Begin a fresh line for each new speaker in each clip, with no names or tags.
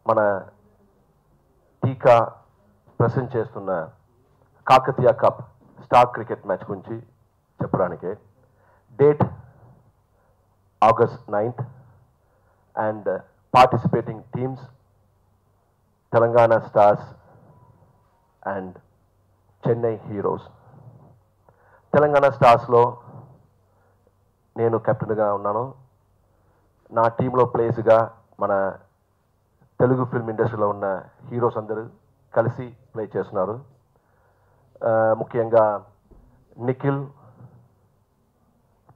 మన టీకా ప్రెసెంట్ చేస్తున్న Kakatiya cup star cricket match గురించి చెప్పడానికే. Date August 9th and participating teams Telangana Stars and Chennai Heroes. Telangana Stars lo నేను కెప్టెన్గా ఉన్నాను. నా టీంలో ప్లేస్గా మన తెలుగు ఫిల్మ్ ఇండస్ట్రీలో ఉన్న హీరోస్ అందరూ కలిసి ప్లే చేస్తున్నారు. ముఖ్యంగా Nikhil,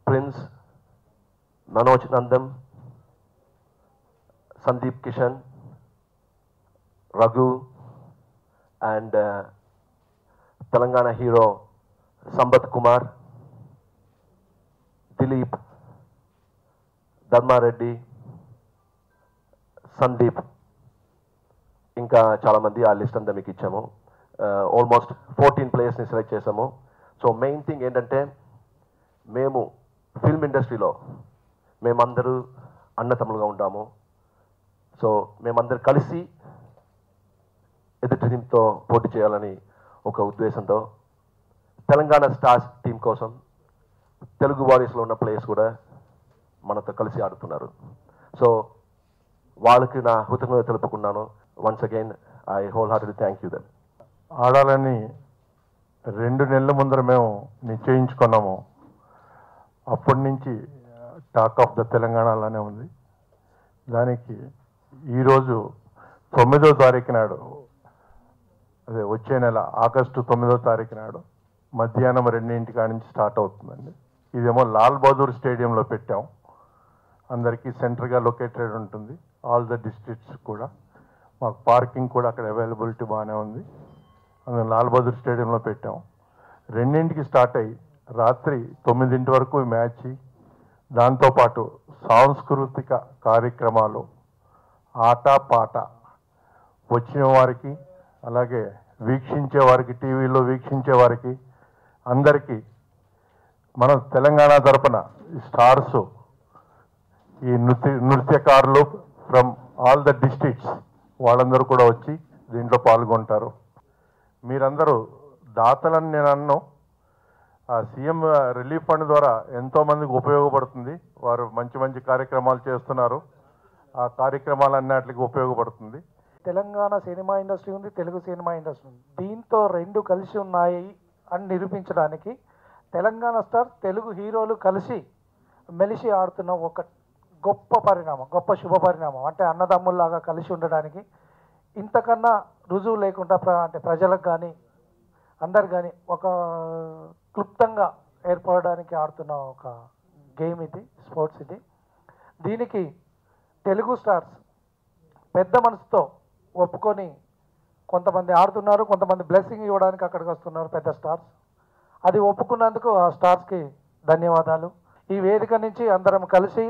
Prince, Manoj Nandan, Sandeep Kishan, Raghu and Telangana hero Sampath Kumar, Dileep, Dharma Reddy, Sandeep, ఇంకా చాలామంది. ఆ లిస్ట్ అంతా మీకు ఇచ్చాము. ఆల్మోస్ట్ 14 ప్లేయర్స్ని సెలెక్ట్ చేసాము. సో మెయిన్ థింగ్ ఏంటంటే మేము ఫిల్మ్ ఇండస్ట్రీలో మేమందరూ అన్నతమ్ములుగా ఉంటాము. సో మేమందరూ కలిసి ఎదుటి టీంతో పోటీ చేయాలని ఒక ఉద్దేశంతో తెలంగాణ స్టార్స్ టీం కోసం తెలుగు వారియర్స్లో ఉన్న ప్లేయర్స్ కూడా మనతో కలిసి ఆడుతున్నారు. సో వాళ్ళకి నా కృతజ్ఞత తెలుపుకున్నాను. Once again I wholeheartedly thank you them.
ఆడాలని 2 నెలల ముందర మేము నిశ్చయించుకున్నాము. అప్పటి నుంచి టాక్ ఆఫ్ ద తెలంగాణలోనే ఉంది. దానికి ఈరోజు 9వ తారీఖు నాడు, అదే వచ్చే నెల ఆగస్టు 9వ తారీఖు నాడు మధ్యాహ్నం 2 నుంచి స్టార్ట్ అవుతుందండి. ఇదేమో లాల్ బహదూర్ స్టేడియంలో పెట్టాం. అందరికీ సెంటర్గా లొకేటెడ్ ఉంటుంది. ఆల్ ద డిస్ట్రిక్ట్స్ కూడా మాకు పార్కింగ్ కూడా అక్కడ అవైలబిలిటీ బాగానే ఉంది. అందులో లాల్ బహదూర్ స్టేడియంలో పెట్టాం. 2కి స్టార్ట్ అయ్యి రాత్రి 9 వరకు మ్యాచ్. దాంతోపాటు సాంస్కృతిక కార్యక్రమాలు, ఆట పాట వచ్చిన వారికి, అలాగే వీక్షించే వారికి, టీవీలో వీక్షించే వారికి అందరికీ మన తెలంగాణ తరపున స్టార్స్, ఈ నృత్యకారులు ఫ్రమ్ ఆల్ ద డిస్ట్రిక్ట్స్ వాళ్ళందరూ కూడా వచ్చి దీంట్లో పాల్గొంటారు. మీరందరూ దాతలని నేను అన్నాను. ఆ సీఎం రిలీఫ్ ఫండ్ ద్వారా ఎంతోమందికి ఉపయోగపడుతుంది. వారు మంచి మంచి కార్యక్రమాలు చేస్తున్నారు. ఆ కార్యక్రమాలన్నిటికి ఉపయోగపడుతుంది.
తెలంగాణ సినిమా ఇండస్ట్రీ ఉంది, తెలుగు సినిమా ఇండస్ట్రీ ఉంది. దీంతో 2 కలిసి ఉన్నాయి అని నిరూపించడానికి తెలంగాణ స్టార్, తెలుగు హీరోలు కలిసి మెలిసి ఆడుతున్న ఒక గొప్ప పరిణామం, గొప్ప శుభ పరిణామం. అంటే అన్నదమ్ముల్లాగా కలిసి ఉండడానికి ఇంతకన్నా రుజువు లేకుండా అంటే ప్రజలకు కానీ అందరు కానీ ఒక క్లుప్తంగా ఏర్పడడానికి ఆడుతున్న ఒక గేమ్ ఇది, స్పోర్ట్స్ ఇది. దీనికి తెలుగు స్టార్స్ పెద్ద మనసుతో ఒప్పుకొని కొంతమంది ఆడుతున్నారు, కొంతమంది బ్లెస్సింగ్ ఇవ్వడానికి అక్కడికి వస్తున్నారు పెద్ద స్టార్స్. అది ఒప్పుకున్నందుకు ఆ స్టార్స్కి ధన్యవాదాలు. ఈ వేదిక నుంచి అందరం కలిసి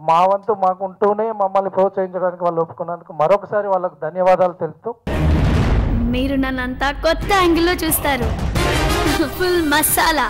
మా వంతు మాకుంటూనే మమ్మల్ని ప్రోత్సహించడానికి వాళ్ళు ఒప్పుకున్నందుకు మరొకసారి వాళ్ళకు ధన్యవాదాలు తెలుపుతూ,
మీరు నన్నంతా కొత్త యాంగిల్లో చూస్తారు. ఫుల్ మసాలా.